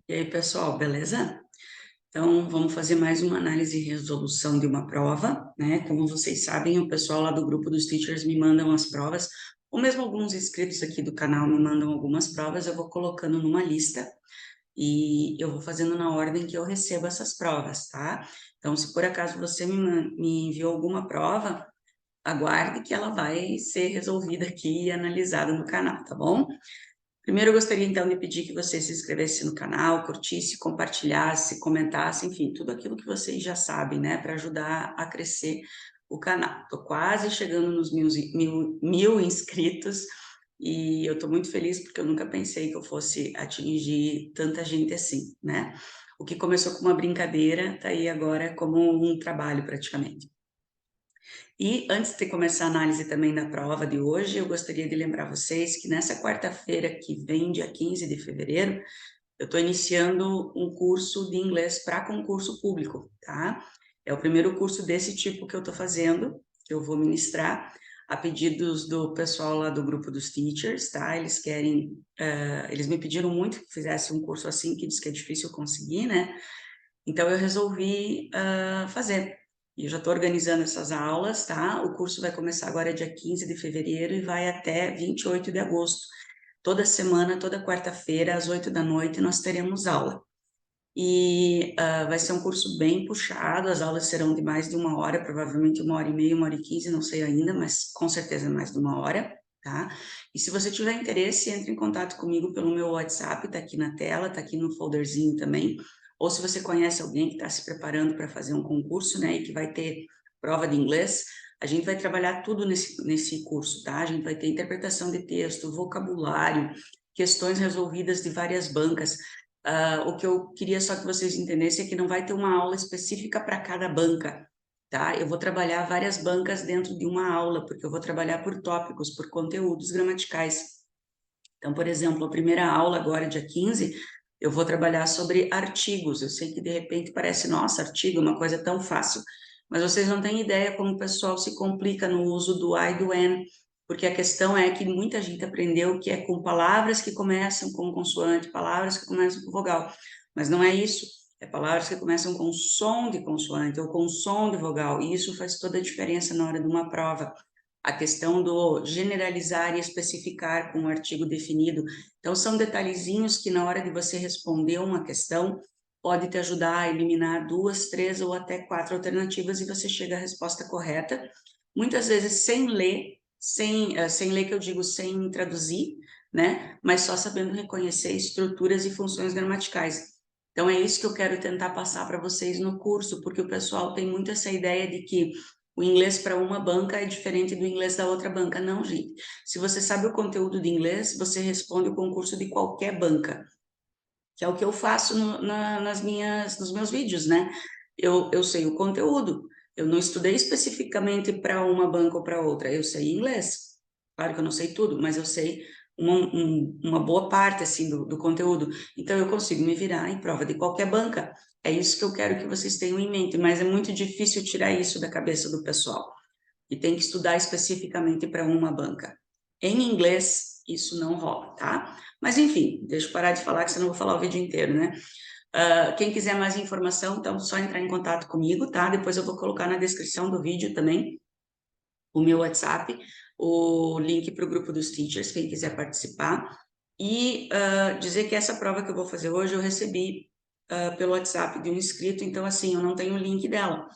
E aí, pessoal, beleza? Então, vamos fazer mais uma análise e resolução de uma prova, né? Como vocês sabem, o pessoal lá do grupo dos teachers me mandam as provas, ou mesmo alguns inscritos aqui do canal me mandam algumas provas, eu vou colocando numa lista e eu vou fazendo na ordem que eu recebo essas provas, tá? Então, se por acaso você me enviou alguma prova, aguarde que ela vai ser resolvida aqui e analisada no canal, tá bom? Primeiro, eu gostaria então de pedir que você se inscrevesse no canal, curtisse, compartilhasse, comentasse, enfim, tudo aquilo que vocês já sabem, né, para ajudar a crescer o canal. Estou quase chegando nos mil inscritos e eu estou muito feliz porque eu nunca pensei que eu fosse atingir tanta gente assim, né? O que começou com uma brincadeira, está aí agora como um trabalho praticamente. E antes de começar a análise também da prova de hoje, eu gostaria de lembrar vocês que nessa quarta-feira que vem, dia 15 de fevereiro, eu estou iniciando um curso de inglês para concurso público, tá? É o primeiro curso desse tipo que eu estou fazendo, que eu vou ministrar a pedidos do pessoal lá do grupo dos teachers, tá? Eles querem, eles me pediram muito que fizesse um curso assim, que diz que é difícil conseguir, né? Então, eu resolvi fazer. E eu já estou organizando essas aulas, tá? O curso vai começar agora dia 15 de fevereiro e vai até 28 de agosto. Toda semana, toda quarta-feira, às 8 da noite, nós teremos aula. E vai ser um curso bem puxado, as aulas serão de mais de uma hora, provavelmente 1h30, 1h15, não sei ainda, mas com certeza mais de uma hora, tá? E se você tiver interesse, entre em contato comigo pelo meu WhatsApp, tá aqui na tela, tá aqui no folderzinho também, ou se você conhece alguém que está se preparando para fazer um concurso, né, e que vai ter prova de inglês, a gente vai trabalhar tudo nesse curso, tá? A gente vai ter interpretação de texto, vocabulário, questões resolvidas de várias bancas. O que eu queria só que vocês entendessem é que não vai ter uma aula específica para cada banca, tá? Eu vou trabalhar várias bancas dentro de uma aula, porque eu vou trabalhar por tópicos, por conteúdos gramaticais. Então, por exemplo, a primeira aula agora, dia 15, eu vou trabalhar sobre artigos. Eu sei que de repente parece, nossa, artigo é uma coisa tão fácil, mas vocês não têm ideia como o pessoal se complica no uso do I, do N, porque a questão é que muita gente aprendeu que é com palavras que começam com consoante, palavras que começam com vogal, mas não é isso. É palavras que começam com som de consoante ou com som de vogal, e isso faz toda a diferença na hora de uma prova a questão do generalizar e especificar com um artigo definido. Então, são detalhezinhos que, na hora de você responder uma questão, pode te ajudar a eliminar 2, 3 ou até 4 alternativas e você chega à resposta correta, muitas vezes sem ler, sem ler que eu digo sem traduzir, né? Mas só sabendo reconhecer estruturas e funções gramaticais. Então, é isso que eu quero tentar passar para vocês no curso, porque o pessoal tem muito essa ideia de que o inglês para uma banca é diferente do inglês da outra banca. Não, gente. Se você sabe o conteúdo de inglês, você responde o concurso de qualquer banca, que é o que eu faço nos meus vídeos, né? Eu sei o conteúdo. Eu não estudei especificamente para uma banca ou para outra. Eu sei inglês. Claro que eu não sei tudo, mas eu sei uma boa parte assim do conteúdo. Então eu consigo me virar em prova de qualquer banca. É isso que eu quero que vocês tenham em mente, mas é muito difícil tirar isso da cabeça do pessoal. E tem que estudar especificamente para uma banca. Em inglês, isso não rola, tá? Mas enfim, deixa eu parar de falar, que senão eu vou falar o vídeo inteiro, né? Quem quiser mais informação, então, só entrar em contato comigo, tá? Depois eu vou colocar na descrição do vídeo também o meu WhatsApp, o link para o grupo dos teachers, quem quiser participar. E dizer que essa prova que eu vou fazer hoje eu recebi pelo WhatsApp de um inscrito, então, assim, eu não tenho o link dela.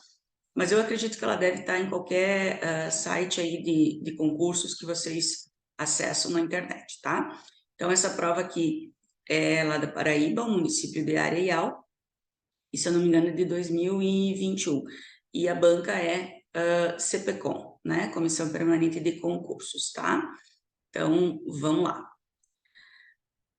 Mas eu acredito que ela deve estar em qualquer site aí de concursos que vocês acessam na internet, tá? Então, essa prova aqui é lá da Paraíba, o município de Areial, e se eu não me engano é de 2021. E a banca é CPCOM, né? Comissão Permanente de Concursos, tá? Então, vamos lá.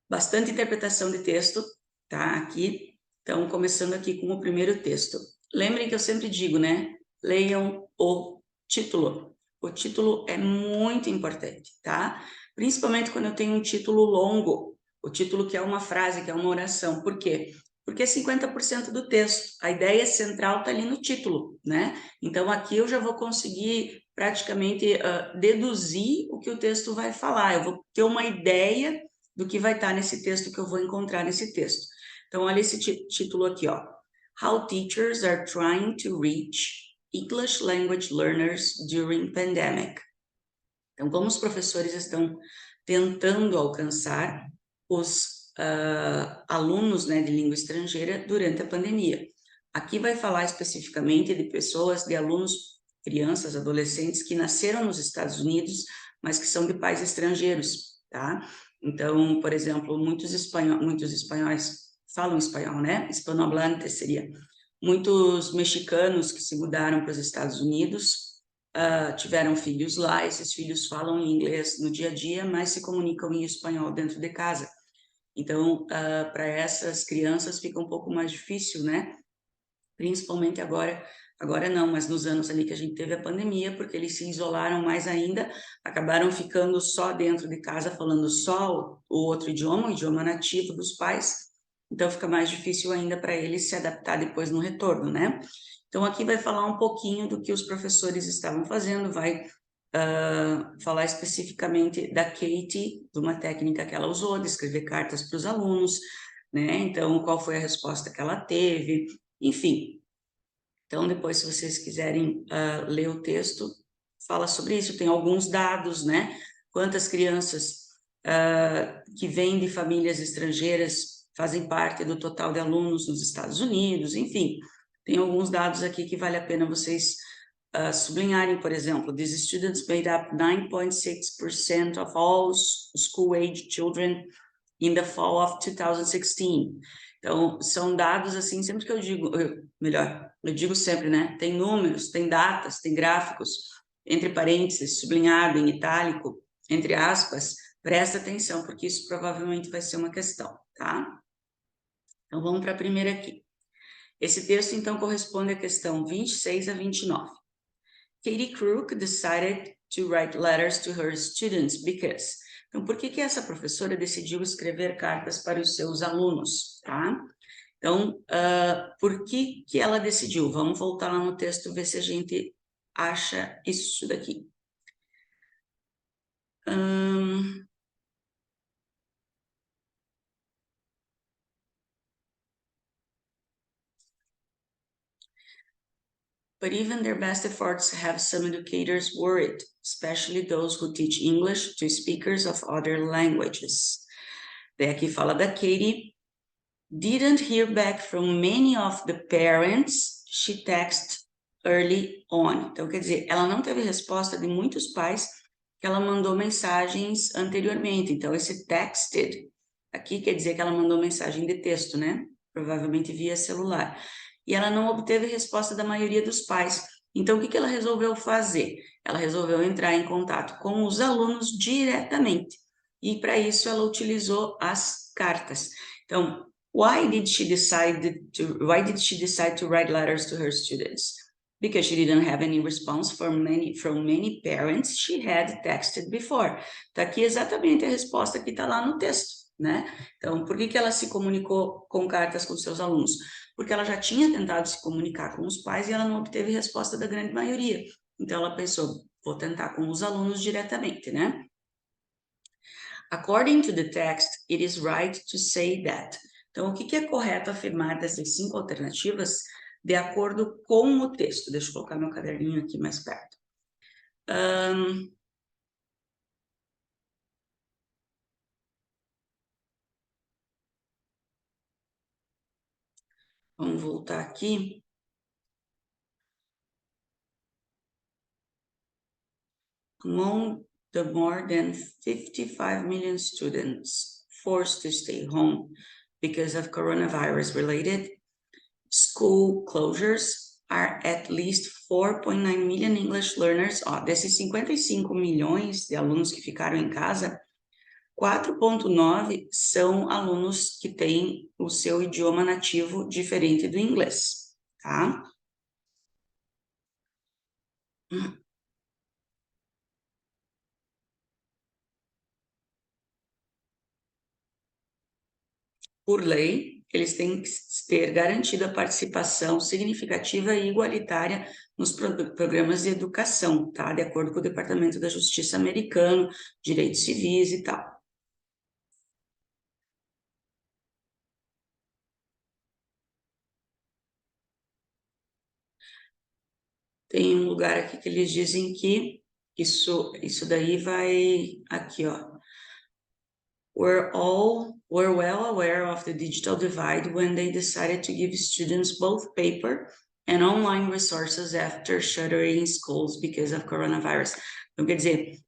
Bastante interpretação de texto, tá? Aqui. Então, começando aqui com o primeiro texto. Lembrem que eu sempre digo, né? Leiam o título. O título é muito importante, tá? Principalmente quando eu tenho um título longo, o título que é uma frase, que é uma oração. Por quê? Porque é 50% do texto. A ideia central está ali no título, né? Então, aqui eu já vou conseguir praticamente deduzir o que o texto vai falar. Eu vou ter uma ideia do que vai estar nesse texto que eu vou encontrar nesse texto. Então, olha esse título aqui, ó. How Teachers Are Trying to Reach English Language Learners During Pandemic. Então, como os professores estão tentando alcançar os alunos, né, de língua estrangeira durante a pandemia. Aqui vai falar especificamente de pessoas, de alunos, crianças, adolescentes que nasceram nos Estados Unidos, mas que são de pais estrangeiros, tá? Então, por exemplo, muitos espanhóis falam espanhol, né? Hispanohablantes seria. Muitos mexicanos que se mudaram para os Estados Unidos tiveram filhos lá, esses filhos falam inglês no dia a dia, mas se comunicam em espanhol dentro de casa. Então, para essas crianças fica um pouco mais difícil, né? Principalmente agora não, mas nos anos ali que a gente teve a pandemia, porque eles se isolaram mais ainda, acabaram ficando só dentro de casa, falando só o outro idioma, o idioma nativo dos pais, então fica mais difícil ainda para eles se adaptar depois no retorno, né? Então aqui vai falar um pouquinho do que os professores estavam fazendo, vai falar especificamente da Katie, de uma técnica que ela usou, de escrever cartas para os alunos, né? Então, qual foi a resposta que ela teve, enfim. Então, depois, se vocês quiserem ler o texto, fala sobre isso. Tem alguns dados, né? Quantas crianças que vêm de famílias estrangeiras fazem parte do total de alunos nos Estados Unidos, enfim. Tem alguns dados aqui que vale a pena vocês sublinharem, por exemplo, these students made up 9.6% of all school-age children in the fall of 2016. Então, são dados assim, sempre que eu digo, eu digo sempre, né? Tem números, tem datas, tem gráficos, entre parênteses, sublinhado em itálico, entre aspas, presta atenção, porque isso provavelmente vai ser uma questão, tá? Então, vamos para a primeira aqui. Esse texto, então, corresponde à questão 26 a 29. Katie Crook decided to write letters to her students because... Então, por que essa professora decidiu escrever cartas para os seus alunos, tá? Então, por que ela decidiu? Vamos voltar lá no texto, ver se a gente acha isso daqui. But even their best efforts have some educators worried, especially those who teach English to speakers of other languages. Daí aqui fala da Katie. Didn't hear back from many of the parents she texted early on. Então, quer dizer, ela não teve resposta de muitos pais que ela mandou mensagens anteriormente. Então, esse texted aqui quer dizer que ela mandou mensagem de texto, né? Provavelmente via celular. E ela não obteve resposta da maioria dos pais. Então, o que ela resolveu fazer? Ela resolveu entrar em contato com os alunos diretamente. E, para isso, ela utilizou as cartas. Então, why did she decide to write letters to her students? Because she didn't have any response from many parents she had texted before. Tá aqui exatamente a resposta que está lá no texto, né? Então, por que ela se comunicou com cartas com seus alunos? Porque ela já tinha tentado se comunicar com os pais e ela não obteve resposta da grande maioria. Então, ela pensou, vou tentar com os alunos diretamente, né? According to the text, it is right to say that. Então, o que é correto afirmar dessas 5 alternativas de acordo com o texto? Deixa eu colocar meu caderninho aqui mais perto. Vamos voltar aqui. Among the more than 55 million students forced to stay home because of coronavirus-related school closures are at least 4.9 million English learners. Ó, desses 55 milhões de alunos que ficaram em casa, 4,9 são alunos que têm o seu idioma nativo diferente do inglês, tá? Por lei, eles têm que ter garantida a participação significativa e igualitária nos programas de educação, tá? De acordo com o Departamento da Justiça americano, direitos civis e tal. tem um lugar aqui que eles dizem que isso daí vai aqui, ó. Were well aware of the digital divide when they decided to give students both paper and online resources after shuttering schools because of coronavirus. Então, quer dizer,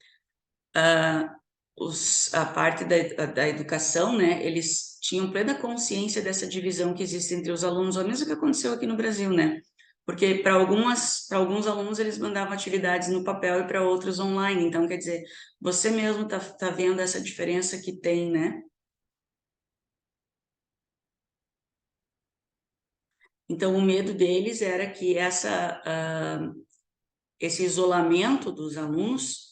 a parte da educação, né, eles tinham plena consciência dessa divisão que existe entre os alunos, o mesmo que aconteceu aqui no Brasil, né? Porque para alguns alunos eles mandavam atividades no papel e para outros online. Então, quer dizer, você mesmo tá vendo essa diferença que tem, né? Então, o medo deles era que esse isolamento dos alunos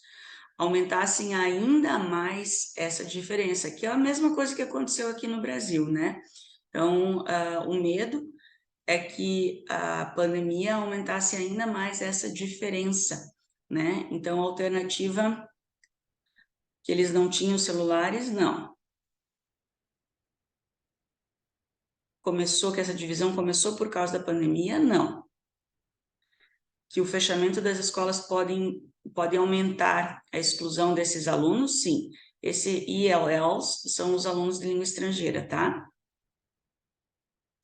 aumentassem ainda mais essa diferença, que é a mesma coisa que aconteceu aqui no Brasil, né? Então, o medo é que a pandemia aumentasse ainda mais essa diferença, né? Então, a alternativa que eles não tinham celulares, não. Começou que essa divisão começou por causa da pandemia? Não. Que o fechamento das escolas pode aumentar a exclusão desses alunos? Sim. Esse ILLs são os alunos de língua estrangeira, tá?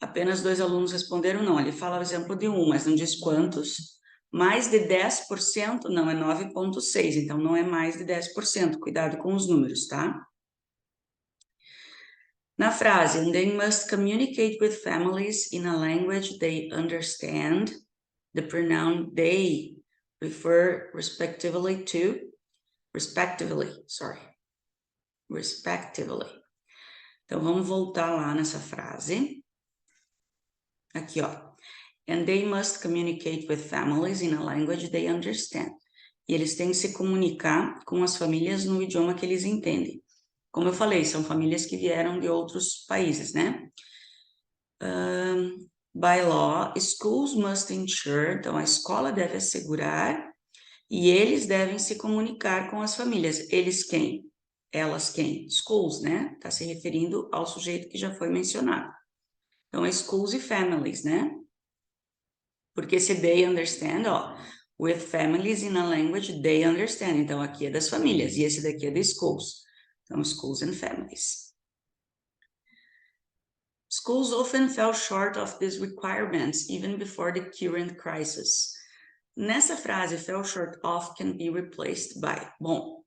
Apenas 2 alunos responderam não. Ele fala o exemplo de um, mas não diz quantos. Mais de 10%, não, é 9,6%, então não é mais de 10%. Cuidado com os números, tá? Na frase, and they must communicate with families in a language they understand, the pronoun they refer respectively. Então, vamos voltar lá nessa frase. Aqui, ó. And they must communicate with families in a language they understand. E eles têm que se comunicar com as famílias no idioma que eles entendem. Como eu falei, são famílias que vieram de outros países, né? By law, schools must ensure, então a escola deve assegurar e eles devem se comunicar com as famílias. Eles quem? Elas quem? Schools, né? Está se referindo ao sujeito que já foi mencionado. Então, é schools e families, né? Porque se they understand, ó, with families in a language they understand. Então, aqui é das famílias e esse daqui é de schools. Então, schools and families. Schools often fell short of these requirements even before the current crisis. Nessa frase, fell short of can be replaced by. Bom,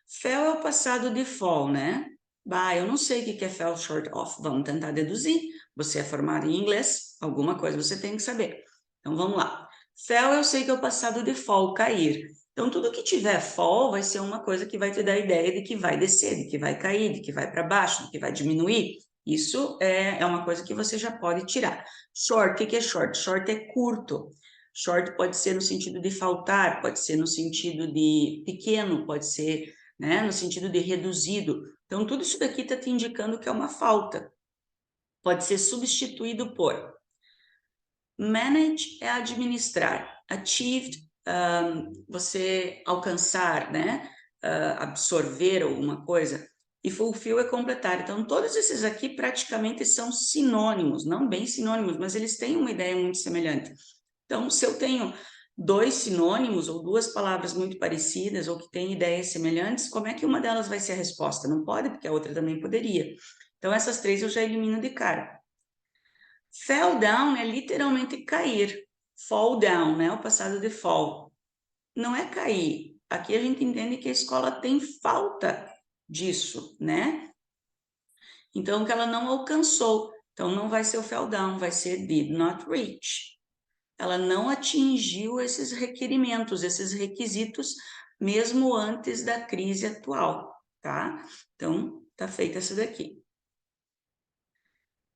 fell é o passado de fall, né? Bah, eu não sei o que é fell short of. Vamos tentar deduzir. Você é formado em inglês, alguma coisa você tem que saber. Então, vamos lá. Fell eu sei que é o passado de fall, cair. Então, tudo que tiver fall vai ser uma coisa que vai te dar a ideia de que vai descer, de que vai cair, de que vai para baixo, de que vai diminuir. Isso é uma coisa que você já pode tirar. Short, o que é short? Short é curto. Short pode ser no sentido de faltar, pode ser no sentido de pequeno, pode ser, né, no sentido de reduzido. Então, tudo isso daqui está te indicando que é uma falta. Pode ser substituído por. Manage é administrar. Achieved, você alcançar, né? Absorver alguma coisa. E fulfill é completar. Então, todos esses aqui praticamente são sinônimos, não bem sinônimos, mas eles têm uma ideia muito semelhante. Então, se eu tenho 2 sinônimos ou 2 palavras muito parecidas ou que têm ideias semelhantes, como é que uma delas vai ser a resposta? Não pode, porque a outra também poderia. Então, essas 3 eu já elimino de cara. Fell down é literalmente cair. Fall down, né? O passado de fall. Não é cair. Aqui a gente entende que a escola tem falta disso, né? Então, que ela não alcançou. Então, não vai ser o fell down, vai ser did not reach. Ela não atingiu esses requerimentos, esses requisitos, mesmo antes da crise atual, tá? Então, tá feita essa daqui.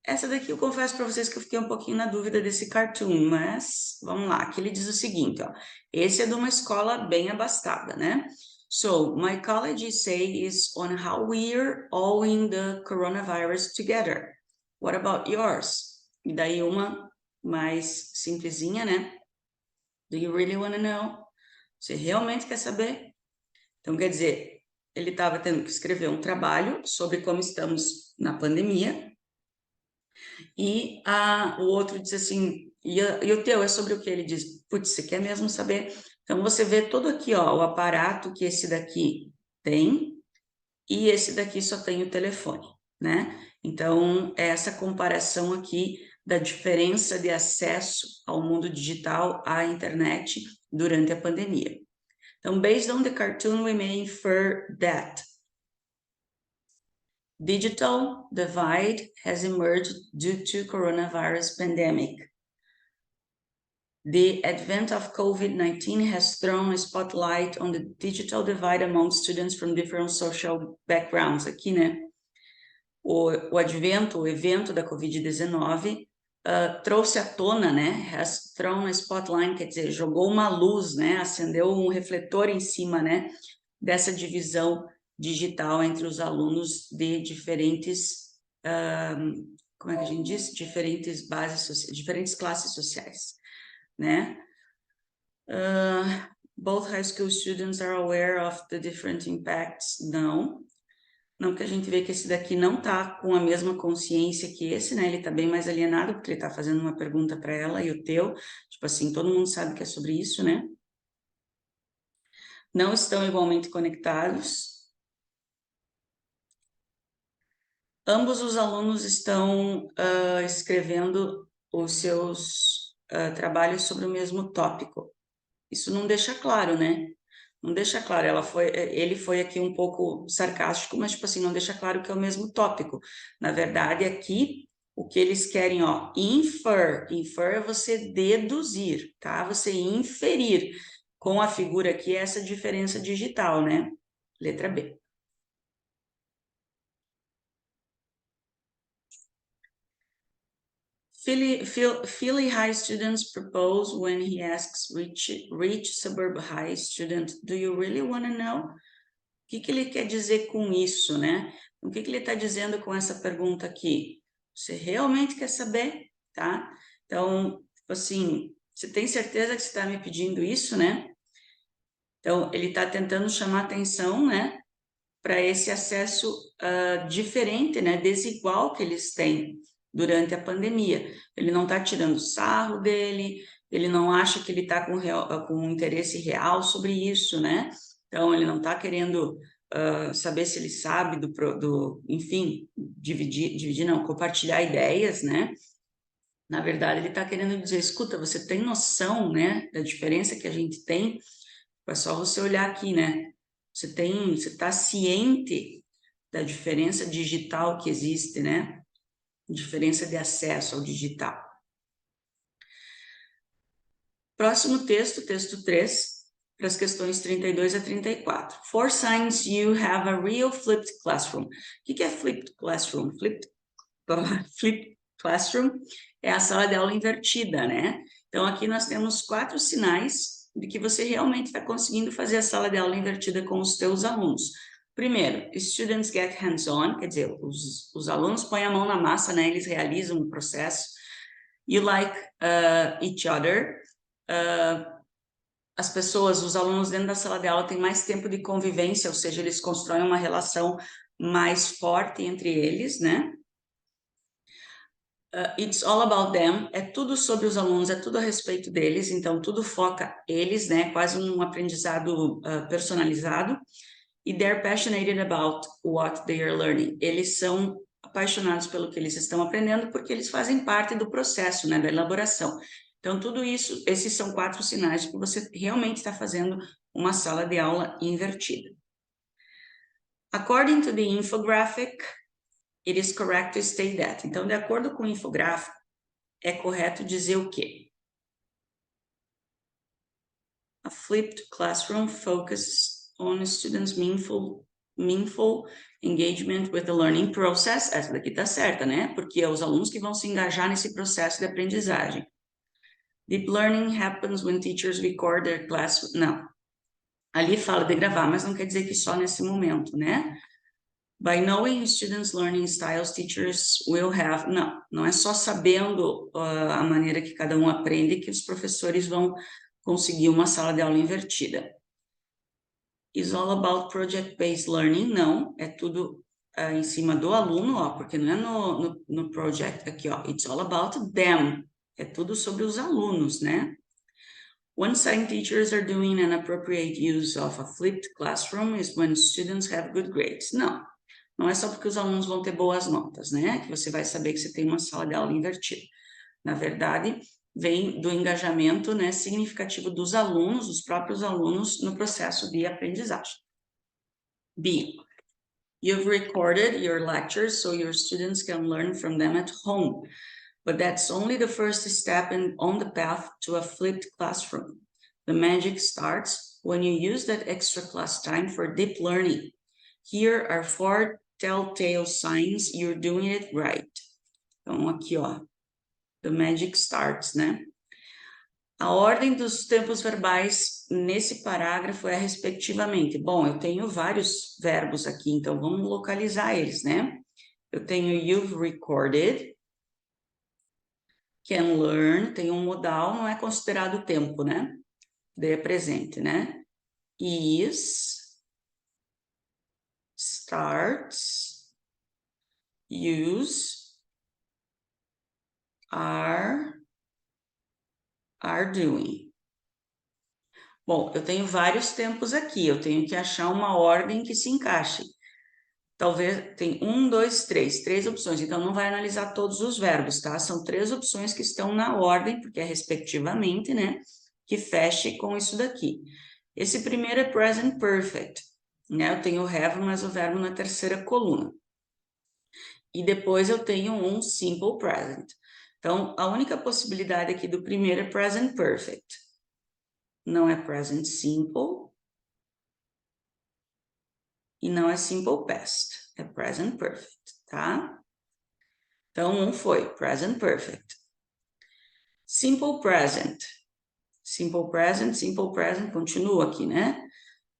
Essa daqui eu confesso para vocês que eu fiquei um pouquinho na dúvida desse cartoon, mas vamos lá. Aqui ele diz o seguinte, ó. Esse é de uma escola bem abastada, né? So, my college essay is on how we're all in the coronavirus together. What about yours? E daí uma mais simplesinha, né? Do you really want to know? Você realmente quer saber? Então, quer dizer, ele estava tendo que escrever um trabalho sobre como estamos na pandemia, E o outro diz assim, e o teu é sobre o que? Ele diz, putz, você quer mesmo saber? Então, você vê todo aqui, ó, o aparato que esse daqui tem, e esse daqui só tem o telefone, né? Então, é essa comparação aqui da diferença de acesso ao mundo digital, à internet, durante a pandemia. Então, based on the cartoon, we may infer that digital divide has emerged due to coronavirus pandemic. The advent of COVID-19 has thrown a spotlight on the digital divide among students from different social backgrounds. Aqui, né? O evento da Covid-19 trouxe à tona, né? Has thrown a spotlight, quer dizer, jogou uma luz, né? Acendeu um refletor em cima, né? Dessa divisão digital entre os alunos de diferentes, como é que a gente diz? Diferentes bases sociais, diferentes classes sociais, né? Both high school students are aware of the different impacts. Não que a gente vê que esse daqui não tá com a mesma consciência que esse, né? Ele tá bem mais alienado, porque ele tá fazendo uma pergunta para ela, e o teu, tipo assim, todo mundo sabe que é sobre isso, né? Não estão igualmente conectados. Ambos os alunos estão escrevendo os seus trabalhos sobre o mesmo tópico. Isso não deixa claro, né? Não deixa claro. Ele foi aqui um pouco sarcástico, mas tipo assim, não deixa claro que é o mesmo tópico. Na verdade, aqui o que eles querem, ó, infer é você deduzir, tá? Você inferir com a figura aqui essa diferença digital, né? Letra B. Philly high students propose when he asks rich suburb high student, do you really want to know? O que ele quer dizer com isso, né? O que ele está dizendo com essa pergunta aqui? Você realmente quer saber, tá? Então, assim, você tem certeza que você está me pedindo isso, né? Então, ele está tentando chamar atenção, né? Para esse acesso diferente, né? Desigual que eles têm durante a pandemia. Ele não está tirando sarro dele, ele não acha que ele está com um interesse real sobre isso, né? Então, ele não está querendo saber se ele sabe enfim, dividir não, compartilhar ideias, né? Na verdade, ele está querendo dizer, escuta, você tem noção, né, da diferença que a gente tem? É só você olhar aqui, né? Você está ciente da diferença digital que existe, né? Diferença de acesso ao digital. Próximo texto, texto 3, para as questões 32 a 34. For science, you have a real flipped classroom. O que é flipped classroom? Flipped classroom é a sala de aula invertida, né? Então, aqui nós temos 4 sinais de que você realmente está conseguindo fazer a sala de aula invertida com os teus alunos. Primeiro, students get hands-on, quer dizer, os alunos põem a mão na massa, né? Eles realizam o processo. You like each other. As pessoas, os alunos dentro da sala de aula têm mais tempo de convivência, ou seja, eles constroem uma relação mais forte entre eles, né? It's all about them, é tudo sobre os alunos, é tudo a respeito deles, então tudo foca eles, né? Quase um aprendizado personalizado. E they're passionate about what they are learning. Eles são apaixonados pelo que eles estão aprendendo porque eles fazem parte do processo, né? Da elaboração. Então, tudo isso, esses são 4 sinais de que você realmente está fazendo uma sala de aula invertida. According to the infographic, it is correct to state that. Então, de acordo com o infográfico, é correto dizer o quê? A flipped classroom focuses on students' meaningful engagement with the learning process. Essa daqui tá certa, né? Porque é os alunos que vão se engajar nesse processo de aprendizagem. Deep learning happens when teachers record their class. Não. Ali fala de gravar, mas não quer dizer que só nesse momento, né? By knowing students' learning styles, teachers will have... Não é só sabendo a maneira que cada um aprende que os professores vão conseguir uma sala de aula invertida. Is all about project-based learning? Não, é tudo em cima do aluno, ó, porque não é no project aqui, ó. It's all about them. É tudo sobre os alunos, né? When some teachers are doing an appropriate use of a flipped classroom is when students have good grades. Não, não é só porque os alunos vão ter boas notas, né? Que você vai saber que você tem uma sala de aula invertida. Na verdade, vem do engajamento, né, significativo dos alunos, dos próprios alunos, no processo de aprendizagem. B. You've recorded your lectures so your students can learn from them at home. But that's only the first step on the path to a flipped classroom. The magic starts when you use that extra class time for deep learning. Here are 4 telltale signs you're doing it right. Então, aqui, ó, the magic starts, né? A ordem dos tempos verbais nesse parágrafo é respectivamente. Bom, eu tenho vários verbos aqui, então vamos localizar eles, né? Eu tenho you've recorded, can learn, tem um modal, não é considerado tempo, né? Daí é presente, né? Is, starts, use, are doing. Bom, eu tenho vários tempos aqui, eu tenho que achar uma ordem que se encaixe. Talvez tem 1, 2, 3, 3 opções, então não vai analisar todos os verbos, tá? São 3 opções que estão na ordem, porque é respectivamente, né? Que feche com isso daqui. Esse primeiro é present perfect, né? Eu tenho o have, mas o verbo na terceira coluna. E depois eu tenho um simple present. Então, a única possibilidade aqui do primeiro é present perfect. Não é present simple. E não é simple past, é present perfect, tá? Então, um foi present perfect. Simple present. Simple present, continua aqui, né?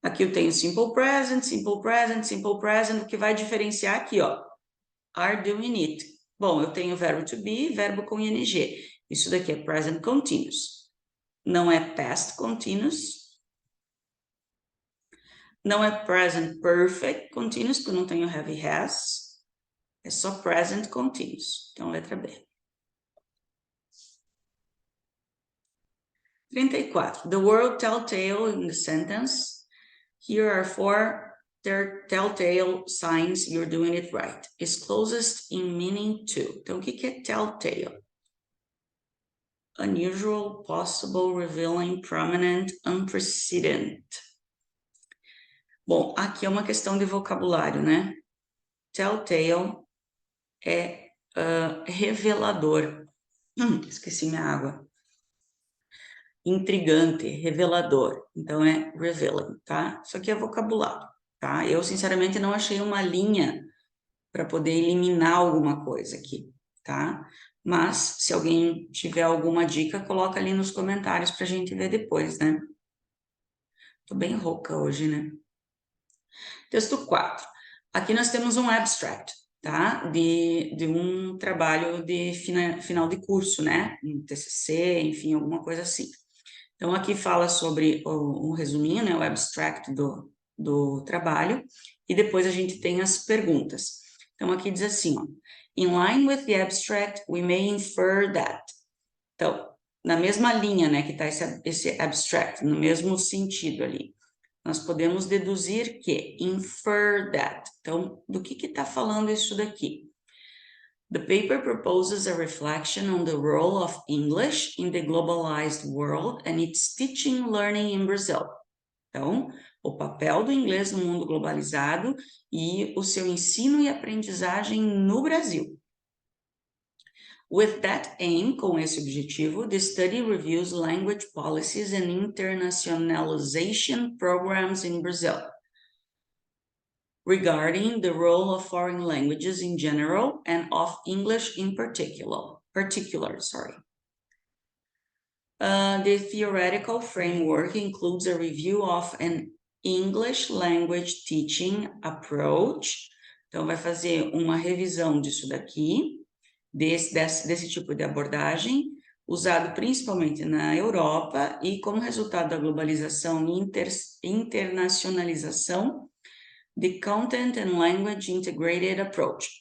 Aqui eu tenho simple present, simple present, simple present. O que vai diferenciar aqui, ó, are doing it. Bom, eu tenho verbo to be, verbo com ing. Isso daqui é present continuous. Não é past continuous. Não é present perfect continuous, porque eu não tenho have e has. É só present continuous. Então, letra B. 34. The word telltale in the sentence. Here are 4 telltale signs you're doing it right. Is closest in meaning to. Então, o que é telltale? Unusual, possible, revealing, prominent, unprecedented. Bom, aqui é uma questão de vocabulário, né? Telltale é revelador. Esqueci minha água. Intrigante, revelador. Então, é revealing, tá? Isso aqui é vocabulário, tá? Eu, sinceramente, não achei uma linha para poder eliminar alguma coisa aqui, tá? Mas, se alguém tiver alguma dica, coloca ali nos comentários para a gente ver depois, né? Tô bem rouca hoje, né? Texto 4. Aqui nós temos um abstract, tá? De um trabalho de final de curso, né? Um TCC, enfim, alguma coisa assim. Então, aqui fala sobre um resuminho, né? O abstract do trabalho. E depois a gente tem as perguntas. Então, aqui diz assim, ó. In line with the abstract, we may infer that. Então, na mesma linha, né, que está esse abstract, no mesmo sentido ali, nós podemos deduzir que, infer that. Então, do que está falando isso daqui? The paper proposes a reflection on the role of English in the globalized world and its teaching learning in Brazil. Então, o papel do inglês no mundo globalizado e o seu ensino e aprendizagem no Brasil. With that aim, com esse objetivo, the study reviews language policies and internationalization programs in Brazil, regarding the role of foreign languages in general and of English in particular. The theoretical framework includes a review of an English language teaching approach. Então, vai fazer uma revisão disso daqui, desse tipo de abordagem, usado principalmente na Europa e como resultado da globalização e internacionalização the Content and Language Integrated Approach.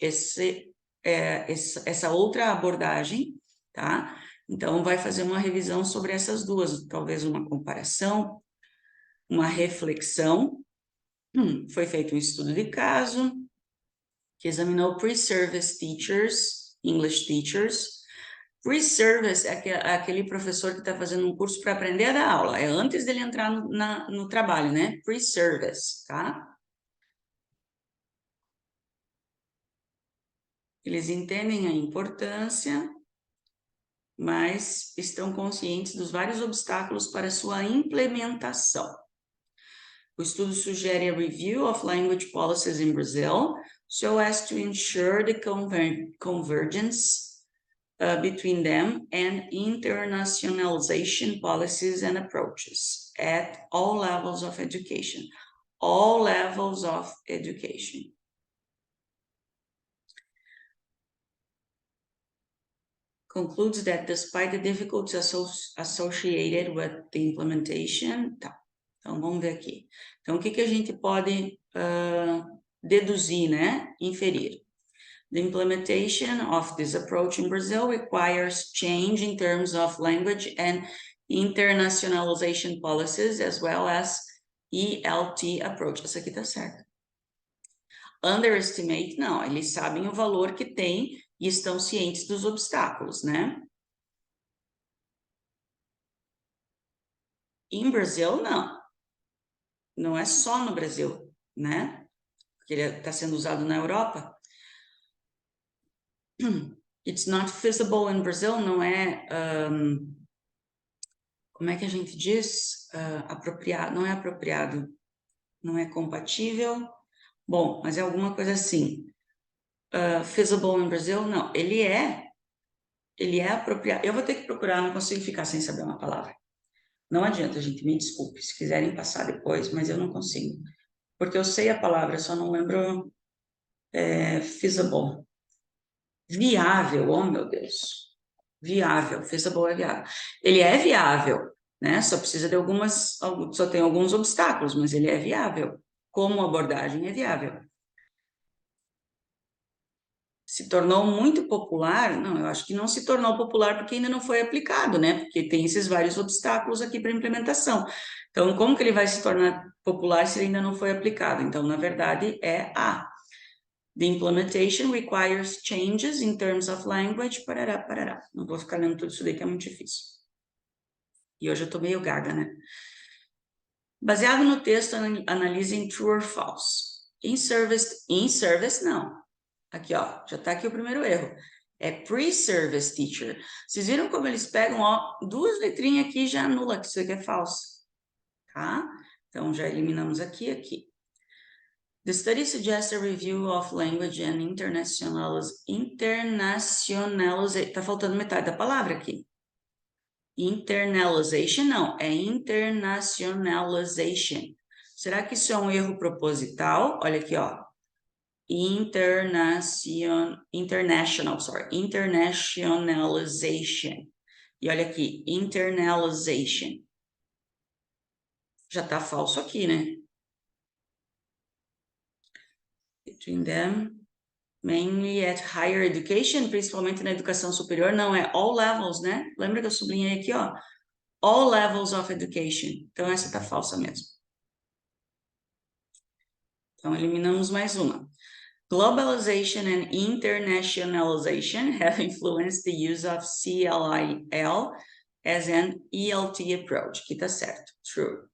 Essa outra abordagem, tá? Então, vai fazer uma revisão sobre essas duas, talvez uma comparação, uma reflexão. Foi feito um estudo de caso, que examinou pre-service teachers, English teachers. Pre-service é aquele professor que está fazendo um curso para aprender a dar aula, é antes dele entrar no trabalho, né? Pre-service, tá? Eles entendem a importância, mas estão conscientes dos vários obstáculos para sua implementação. O estudo sugere a review of language policies in Brazil, so as to ensure the convergence between them and internationalization policies and approaches at all levels of education. All levels of education. Concludes that despite the difficulties associated with the implementation, tá. Então, vamos ver aqui. Então, o que a gente pode deduzir, né? Inferir. The implementation of this approach in Brazil requires change in terms of language and internationalization policies, as well as ELT approach. Essa aqui tá certa. Underestimate, não, eles sabem o valor que tem e estão cientes dos obstáculos, né? Em Brasil, não. Não é só no Brasil, né? Porque ele está sendo usado na Europa. It's not feasible in Brazil, não é... como é que a gente diz? Apropriado, não é apropriado. Não é compatível. Bom, mas é alguma coisa assim. Feasible in Brazil, não. Ele é apropriado. Eu vou ter que procurar, não consigo ficar sem saber uma palavra. Não adianta, gente, me desculpe, se quiserem passar depois, mas eu não consigo. Porque eu sei a palavra, só não lembro feasible. Viável, oh meu Deus. Viável, feasible é viável. Ele é viável, né? Só precisa de só tem alguns obstáculos, mas ele é viável. Como abordagem é viável. Se tornou muito popular? Não, eu acho que não se tornou popular porque ainda não foi aplicado, né? Porque tem esses vários obstáculos aqui para implementação. Então, como que ele vai se tornar popular se ele ainda não foi aplicado? Então, na verdade, é A. The implementation requires changes in terms of language, parará, parará. Não vou ficar lendo tudo isso daí que é muito difícil. E hoje eu tô meio gaga, né? Baseado no texto, analise em true or false. In service, não. Aqui, ó, já tá aqui o primeiro erro. É pre-service teacher. Vocês viram como eles pegam, ó, duas letrinhas aqui e já anula que isso aqui é falso. Tá? Então, já eliminamos aqui. The study suggests a review of language and internationalization. Tá faltando metade da palavra aqui. Internalization, não. É internationalization. Será que isso é um erro proposital? Olha aqui, ó. Internationalization. E olha aqui, internalization. Já tá falso aqui, né? Between them, mainly at higher education, principalmente na educação superior, não, é all levels, né? Lembra que eu sublinhei aqui, ó? All levels of education. Então, essa tá falsa mesmo. Então, eliminamos mais uma. Globalization and internationalization have influenced the use of CLIL as an ELT approach. Aqui tá certo. True.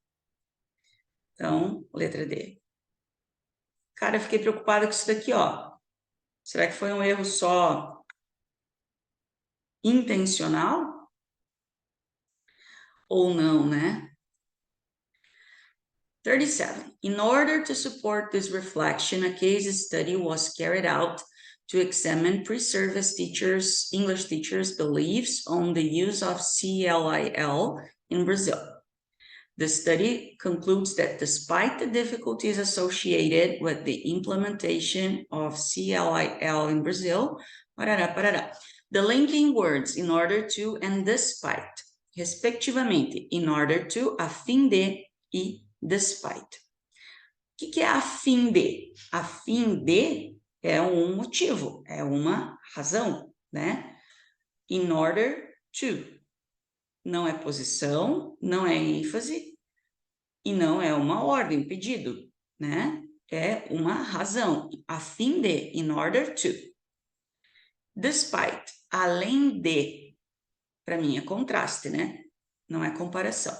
Então, letra D. Cara, eu fiquei preocupada com isso daqui, ó. Será que foi um erro só intencional? Ou não, né? 37. In order to support this reflection, a case study was carried out to examine pre-service teachers, English teachers' beliefs on the use of CLIL in Brazil. The study concludes that despite the difficulties associated with the implementation of CLIL in Brazil, the linking words in order to and despite, respectivamente, in order to, a fim de e despite. que é a fim de? A fim de é um motivo, é uma razão, né? In order to. Não é posição, não é ênfase e não é uma ordem, pedido, né? É uma razão, a fim de, in order to. Despite, além de, para mim é contraste, né? Não é comparação.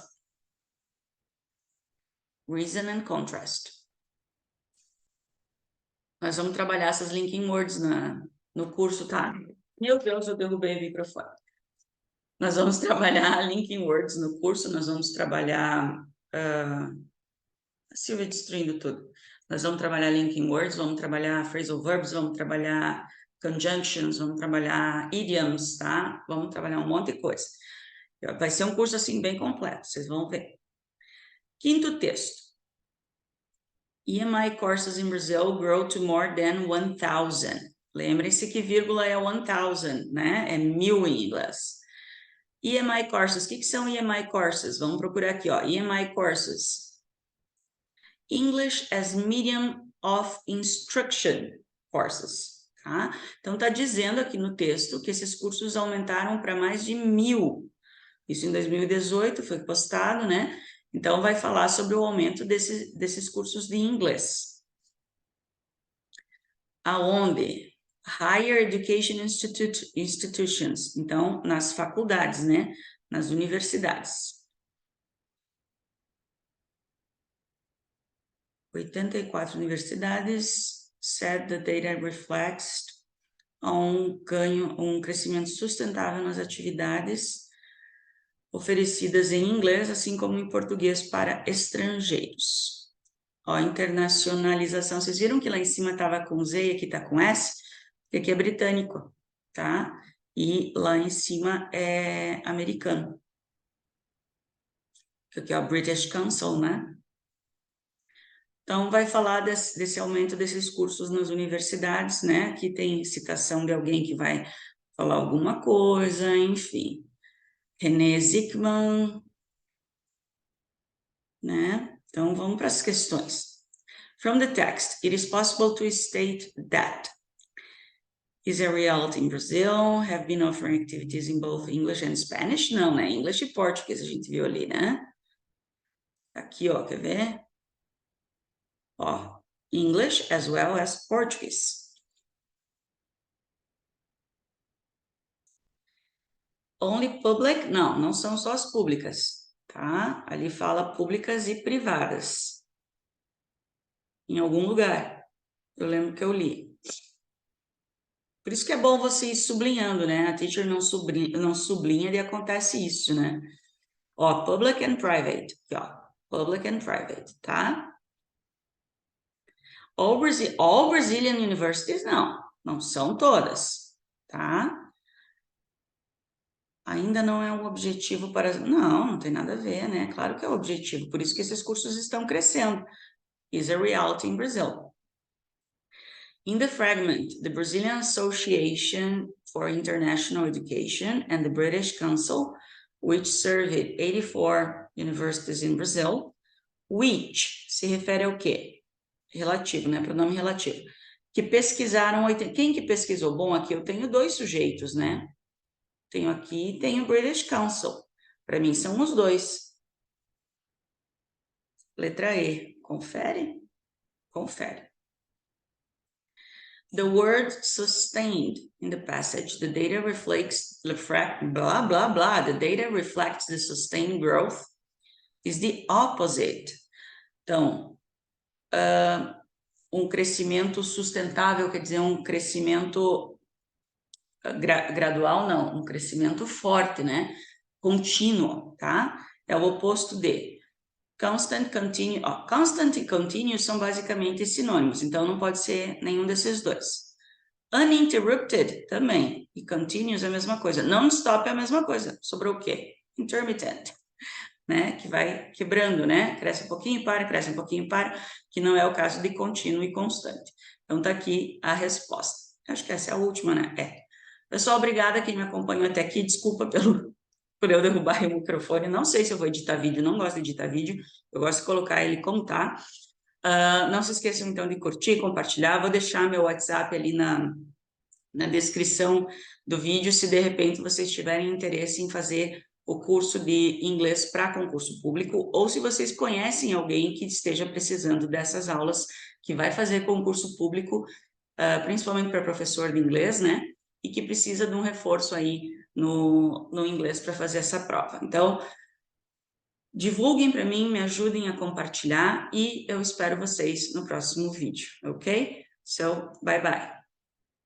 Reason and contrast. Nós vamos trabalhar essas linking words no curso, tá? Meu Deus, eu derrubei o microfone. Nós vamos trabalhar linking words no curso, nós vamos trabalhar... a Silvia destruindo tudo. Nós vamos trabalhar linking words, vamos trabalhar phrasal verbs, vamos trabalhar conjunctions, vamos trabalhar idioms, tá? Vamos trabalhar um monte de coisa. Vai ser um curso, assim, bem completo, vocês vão ver. Quinto texto. EMI courses in Brazil grow to more than 1,000. Lembrem-se que vírgula é 1,000, né? É 1.000 em inglês. EMI courses, o que são EMI courses? Vamos procurar aqui, ó. EMI courses. English as Medium of Instruction courses, tá? Então, está dizendo aqui no texto que esses cursos aumentaram para mais de 1.000. Isso em 2018 foi postado, né? Então, vai falar sobre o aumento desses cursos de inglês. Aonde? Higher Education Institutions. Então, nas faculdades, né? Nas universidades. 84 universidades said the data reflects um crescimento sustentável nas atividades oferecidas em inglês, assim como em português para estrangeiros. Ó, internacionalização, vocês viram que lá em cima estava com Z e aqui está com S? Porque aqui é britânico, tá? E lá em cima é americano. Aqui é o British Council, né? Então, vai falar desse aumento desses cursos nas universidades, né? Aqui tem citação de alguém que vai falar alguma coisa, enfim. René Zickman, né? Então, vamos para as questões. From the text, it is possible to state that is a reality in Brazil, have been offering activities in both English and Spanish? Não, né? English e português a gente viu ali, né? Aqui, ó, quer ver? Ó, English as well as Portuguese. Only public? Não, não são só as públicas, tá? Ali fala públicas e privadas. Em algum lugar. Eu lembro que eu li. Por isso que é bom você ir sublinhando, né? A teacher não sublinha e acontece isso, né? Ó, public and private. Aqui, ó. Public and private, tá? All Brazilian universities, não. Não são todas, tá? Ainda não é um objetivo para... Não, não tem nada a ver, né? Claro que é o objetivo. Por isso que esses cursos estão crescendo. Is a reality in Brazil. In the fragment, the Brazilian Association for International Education and the British Council, which surveyed 84 universities in Brazil, which se refere ao quê? Relativo, né? Pronome relativo. Que pesquisaram... Quem que pesquisou? Bom, aqui eu tenho dois sujeitos, né? Tenho aqui e tenho o British Council. Para mim são os dois. Letra E. Confere? Confere. The word sustained in the passage, the data reflects, blah, blah, blah. The data reflects the sustained growth is the opposite. Então, um crescimento sustentável quer dizer um crescimento gradual, não, um crescimento forte, né? Contínuo, tá? É o oposto de constant, continue. Ó, constant e continuous são basicamente sinônimos, então não pode ser nenhum desses dois. Uninterrupted também, e continuous é a mesma coisa. Non-stop é a mesma coisa. Sobrou o quê? Intermittent, né? Que vai quebrando, né? Cresce um pouquinho, para, cresce um pouquinho, para, que não é o caso de contínuo e constante. Então tá aqui a resposta. Acho que essa é a última, né? É. Pessoal, obrigada quem me acompanhou até aqui. Desculpa por eu derrubar o microfone. Não sei se eu vou editar vídeo, não gosto de editar vídeo. Eu gosto de colocar ele como tá. Não se esqueçam, então, de curtir, compartilhar. Vou deixar meu WhatsApp ali na descrição do vídeo, se de repente vocês tiverem interesse em fazer o curso de inglês para concurso público, ou se vocês conhecem alguém que esteja precisando dessas aulas, que vai fazer concurso público, principalmente para professor de inglês, né? E que precisa de um reforço aí no inglês para fazer essa prova. Então, divulguem para mim, me ajudem a compartilhar e eu espero vocês no próximo vídeo, ok? So, bye bye.